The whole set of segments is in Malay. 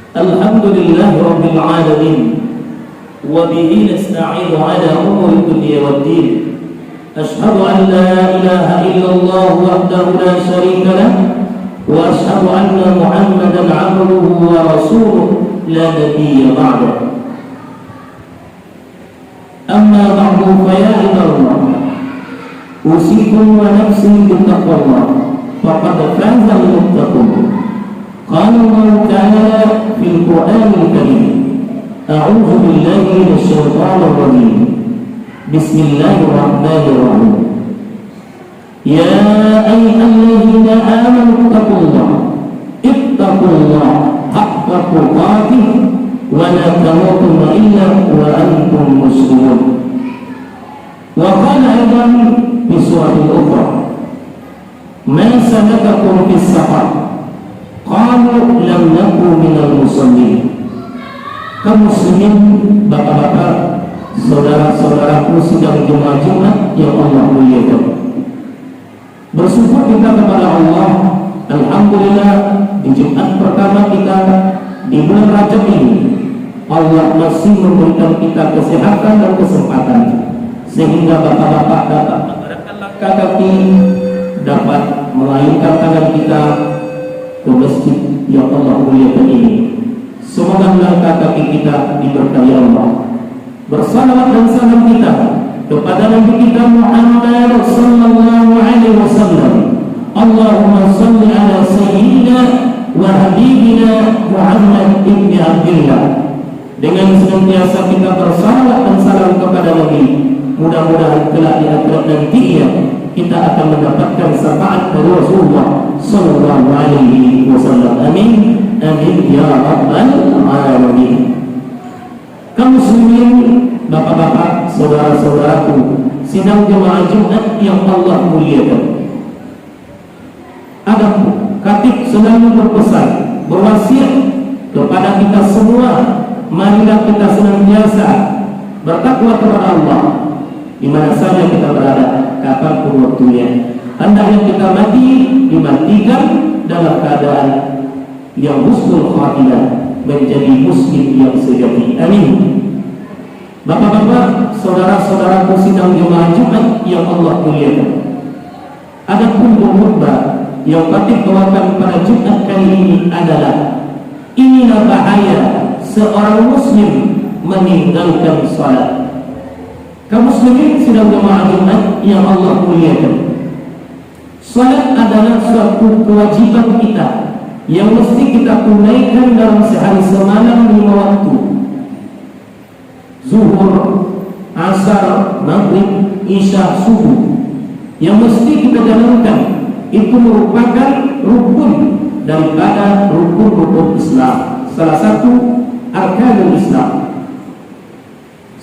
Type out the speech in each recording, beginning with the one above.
Alhamdulillah Rabbil Alamin, wa bihi nasta'inu ala umuri dunya waddin. Ashhadu an la ilaha illallah wahdahu la syarika lah, wa ashhadu anna Muhammadan 'abduhu wa rasuluh la nabiyya ba'dahu. Amma ba'du, fa ya ibadallah, usikum wa nafsi bittaqwallah, faqad faza al-muttaqun. Qala Allah Ta'ala fil Qur'anil Karim, a'udzu billahi minasyaitonir rajim. Bismillahirrahmanirrahim. Ya ayyuhalladzina amanu ittaqullaha haqqa tuqatih wa la tamutunna illa wa antum muslimun. Wa qala aidan fi suratil ukhra, ma salakakum fis saqar? Qalu lam naku minal muslimin. Kaum muslimin, bapak-bapak, saudara-saudaraku sidang jemaah Jumat yang Allah muliakan, bersyukur kita kepada Allah. Alhamdulillah, di Jumat pertama kita di bulan Rajab ini, Allah masih memberikan kita kesehatan dan kesempatan sehingga bapak-bapak dapat menggerakkan langkah kaki, dapat melayangkan tangan kita ke masjid yang Allah muliakan ini. Semoga langkah kaki kita diberkahi Allah. Bersalawat dan salam kita kepada Nabi kita Muhammad sallallahu alaihi wasallam. Allahumma salli ala sayyidina wa habibina Muhammad ibn Abdillah. Dengan senantiasa kita bersalawat dan salam kepada Nabi, mudah-mudahan kelak di akhirat nanti kita akan mendapatkan syafaat dari Rasulullah sallallahu alaihi wasallam. Amin, amin ya rabbal alamin. Kaum muslimin, bapak-bapak, saudara-saudaraku sidang jemaah Jumat yang Allah muliakan, ada khatib selalu berpesan, berwasiat kepada kita semua, marilah kita senantiasa bertakwa kepada Allah di mana saja kita berada, kapanpun waktunya. Hendaknya kita mati dimatikan dalam keadaan yang husnul khatimah, menjadi muslim yang sejati. Amin. Bapak-bapak, saudara-saudaraku sidang jemaah Jumat yang Allah muliakan, adapun khutbah yang khatib bawakan pada Jumat kali ini adalah, inilah bahaya seorang muslim meninggalkan salat. Kaum muslimin sidang jemaah Jumat yang Allah muliakan, salat adalah suatu kewajiban kita yang mesti kita tunaikan dalam sehari semalam 5 waktu. Zuhur, asar, maghrib, isya, subuh, yang mesti kita jalankan. Itu merupakan rukun daripada rukun-rukun Islam, salah satu arkanul Islam.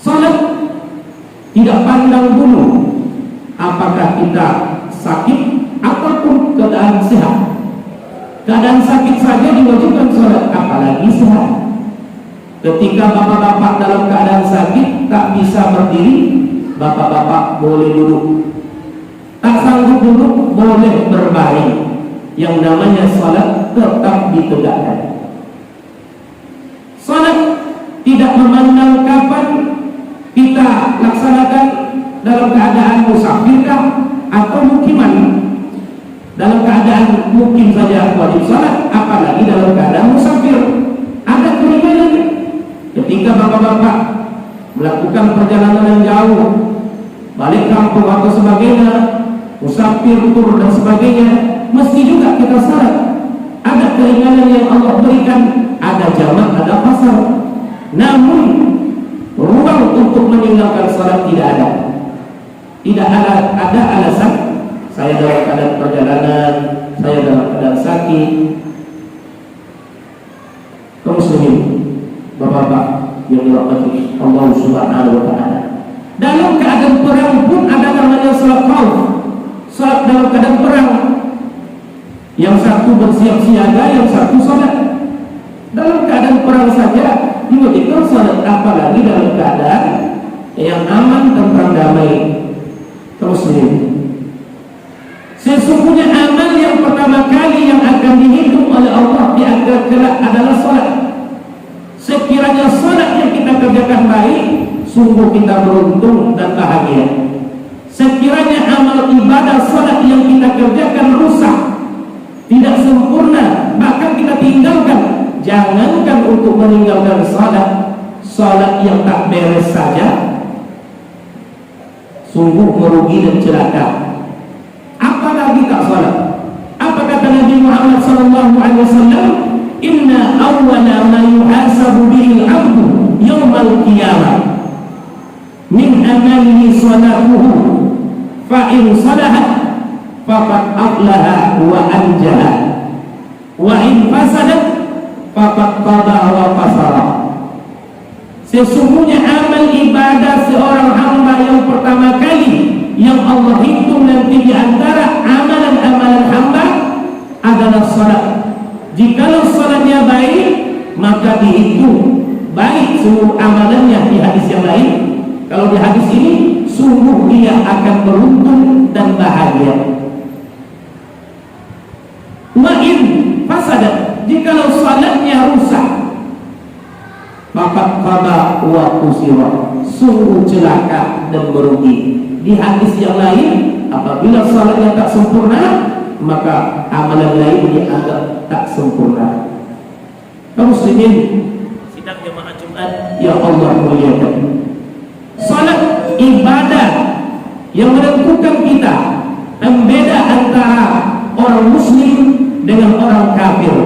Salat tidak pandang dulu apakah kita sakit ataupun keadaan sehat. Keadaan sakit saja diwajibkan salat, apalagi sehat. Ketika bapak-bapak dalam keadaan sakit tak bisa berdiri, bapak-bapak boleh duduk. Tak sanggup duduk, boleh berbaring. Yang namanya salat tetap ditegakkan. Salat tidak memandang kapan kita laksanakan, dalam keadaan musafirkah atau mukiman. Dalam keadaan mukim saja wajib salat, apalagi dalam keadaan musafir. Ada keringanan ketika bapak-bapak melakukan perjalanan yang jauh, balik kampung atau sebagainya, musafir, tur dan sebagainya, mesti juga kita salat. Ada keringanan yang Allah berikan, ada jamak, ada pasar. Namun ruang untuk meninggalkan salat tidak ada. Tidak ada alasan saya dalam keadaan perjalanan, saya dalam keadaan sakit. Kaum muslimin, bapak-bapak yang dirahmati Allah Subhanahu wa taala, dalam keadaan perang pun ada namanya salat khauf, salat dalam keadaan perang. Yang satu bersiap siaga, yang satu salat. Dalam keadaan perang saja diwajibkan salat, apalagi dalam keadaan yang aman dan damai. Kaum muslimin, sesungguhnya amal yang pertama kali yang akan dihitung oleh Allah di akhirat kelak adalah salat. Sekiranya salat yang kita kerjakan baik, sungguh kita beruntung dan bahagia. Sekiranya amal ibadah salat yang kita kerjakan rusak, tidak sempurna, bahkan kita tinggalkan, jangankan untuk meninggalkan salat yang tak beres saja, sungguh merugi dan celaka. Apalagi tak salat. Apa kata Nabi Muhammad SAW? Inna awwala ma yuhasabu bihi al-'abdu yawmal qiyamah min amalihi salatuhu fa in salahat faqad aflaha wa anjaha wa in fasadat faqad qada wa fasara. Sesungguhnya amal ibadah seorang hamba yang pertama kali yang Allah hitung nanti di antara amalan-amalan hamba adalah salat. Jikalau salatnya baik, maka dihitung baik seluruh amalannya di hadis yang lain. Kalau di hadis ini, sungguh dia akan beruntung dan bahagia. Wa in fasadat, jikalau salatnya rusak, maka qada wa kusira, sungguh celaka dan merugi. Di hadis yang lain, apabila salatnya tak sempurna, maka amalan lain dianggap tak sempurna. Kaum muslimin sidang jemaah Jumat yang Allah muliakan, salat ibadah yang menentukan kita, pembeda antara orang muslim dengan orang kafir.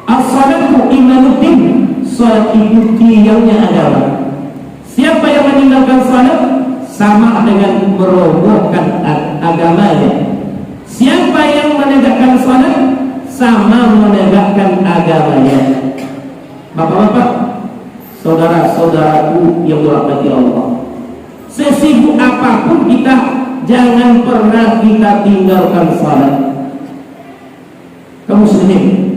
As-salatu imanuddin, salat itu tiangnya agama. Siapa yang meninggalkan salat sama dengan merobohkan agamanya. Siapa yang menegakkan salat sama menegakkan agamanya. Bapak-bapak, saudara-saudaraku yang dirahmati Allah, sesibuk apapun kita, jangan pernah kita tinggalkan salat. Kaum muslimin,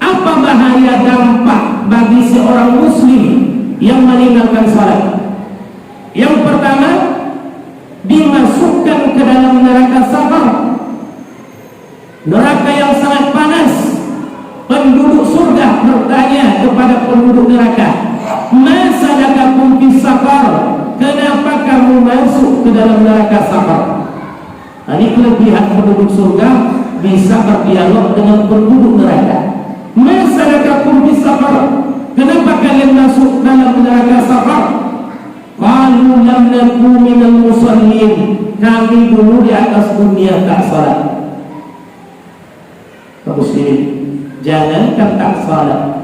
apa bahaya dampak bagi seorang muslim yang meninggalkan salat? Yang pertama, dimasukkan ke dalam neraka saqar, neraka yang sangat panas. Penduduk surga bertanya kepada penduduk neraka, "Ma salakakum fis saqar?" Kenapa kamu masuk ke dalam neraka saqar? Ini kelebihan penduduk surga, bisa berdialog dengan penduduk neraka. "Ma salakakum fis saqar?" Kenapa kalian masuk dalam neraka saqar? Qalu lam naku minal musallin, kami dulu di atas dunia tak salat. Kaum muslimin, jangankan tak salat,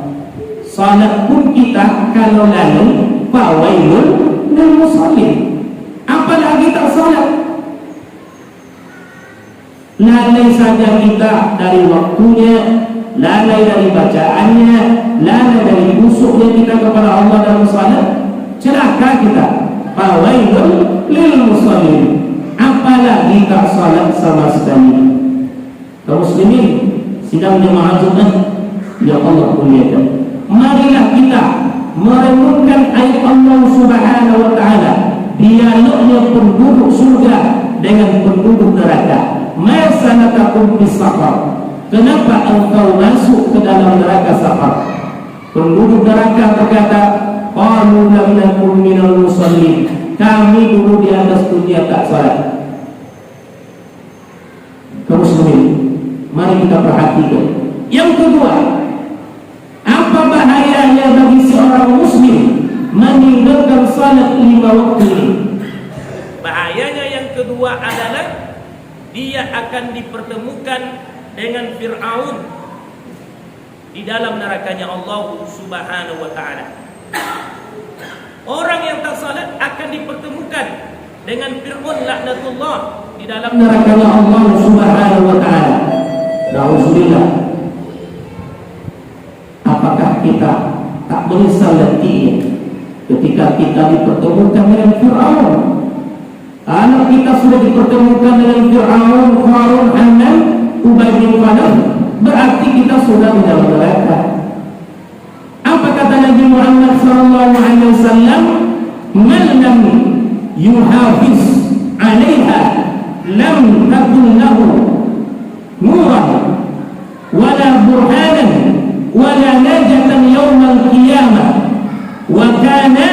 salat pun kita kalau lalai, fawailun lil musallin, apalagi tak salat. Lalai saja kita dari waktunya, lalai dari bacaannya, lalai dari busuknya kita kepada Allah dalam salat, celaka kita. Fawailun lil musallin, apalagi tak salat sama sekali. Kaum muslimin sidang jemaah Jumat yang Allah muliakan, marilah kita merenungkan ayat Allah Subhanahu wa taala, dialognya penduduk surga dengan penduduk neraka. Ma salakakum fis saqar, kenapa engkau masuk ke dalam neraka saqar? Penduduk neraka berkata, qalu lam nakum minal musallin, kami dulu di atas dunia tak salat. Kaum muslimin, mari kita perhatikan. Yang kedua, apa bahayanya bagi seorang muslim meninggalkan salat 5 waktu ini? Bahayanya yang kedua adalah dia akan dipertemukan dengan Fir'aun di dalam nerakanya Allah Subhanahu wa taala. Orang yang tak salat akan dipertemukan dengan Fir'aun laknatullah di dalam nerakanya Allah Subhanahu wa taala. Nauzubillah. Apakah kita tak menyesal nanti ketika kita dipertemukan dengan Fir'aun? Anak kita sudah dipertemukan dengan Fir'aun, Qarun, Haman, Ubay bin Khalaf, berarti kita sudah di dalam neraka. Apa kata Nabi Muhammad SAW? Man lam yuhafiz 'alaiha lam takun lahu nuran wala burhanan wala najatan yaumal qiyamah. Wa kana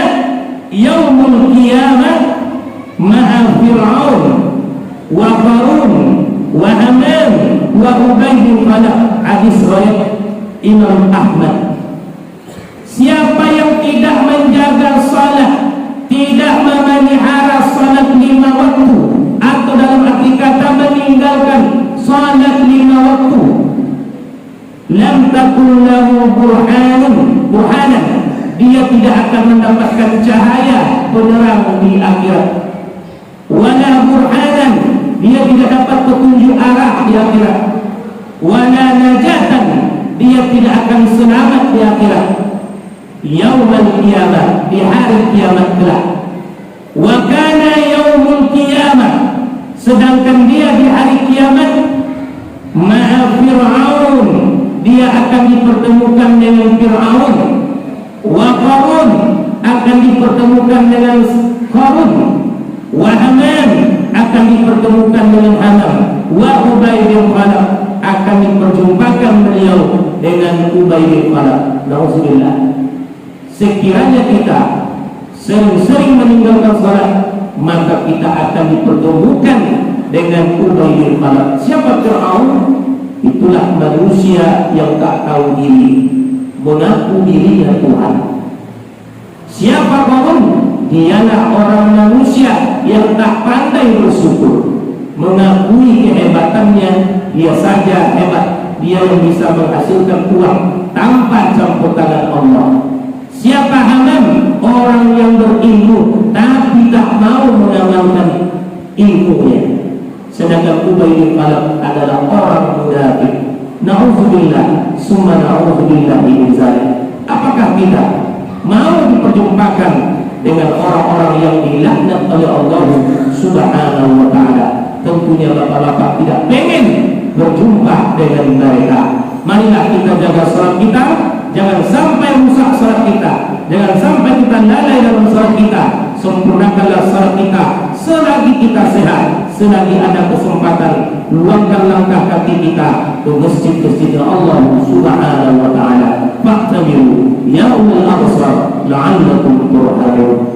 yaumul qiyamah ma'a Fir'aun wa Qarun wa Haman wa Ubay bin Khalaf. Hadis riwayat Imam Ahmad. Siapa yang tidak menjaga salat, tidak memelihara salat 5 waktu, atau dalam arti kata meninggalkan salat 5 waktu, lam takun lahu burhanan, dia tidak akan mendapatkan cahaya penerang di akhirat. Wala burhanan, dia tidak dapat petunjuk arah di akhirat. Wala najatan, dia tidak akan selamat di akhirat. Yaumul qiyamah, di hari kiamat kelak. Wa kana yaumul qiyamah, sedangkan dia di hari kiamat ma'a Fir'aun, dia akan dipertemukan dengan Fir'aun. Wa Qarun, akan dipertemukan dengan Qarun. Wa Haman, akan dipertemukan dengan Haman. Wa Ubay bin Khalaf, akan diperjumpakan beliau dengan Ubay bin Khalaf. Nauzubillah. Sekiranya kita sering-sering meninggalkan salat, maka kita akan dipertemukan dengan Ubay bin Khalaf. Siapa Fir'aun? Itulah manusia yang tak tahu diri, mengaku dirinya Tuhan. Siapa Qarun? Dialah orang manusia yang tak pandai bersyukur, mengakui kehebatannya, dia saja hebat, dia yang bisa menghasilkan uang tanpa campur tangan Allah. Siapa Haman? Orang yang berilmu tapi tak mau mengamalkan ilmunya. Sedangkan Ubay bin Khalaf adalah orang munafik. Nauzubillah, summa nauzubillah min zalik. Apakah kita mau diperjumpakan dengan orang-orang yang dilaknat oleh Allah Subhanahu wa taala? Tentunya bapak-bapak tidak pengen berjumpa dengan mereka. Marilah kita jaga salat kita, jangan sampai rusak salat kita, jangan sampai kita lalai dalam salat kita. Sempurnakanlah salat kita selagi kita sehat, selagi ada kesempatan. Luangkan langkah kaki kita ke masjid-masjid Allah Subhanahu wa taala. Fa'tabiru ya ulul absar la'allakum turhamun.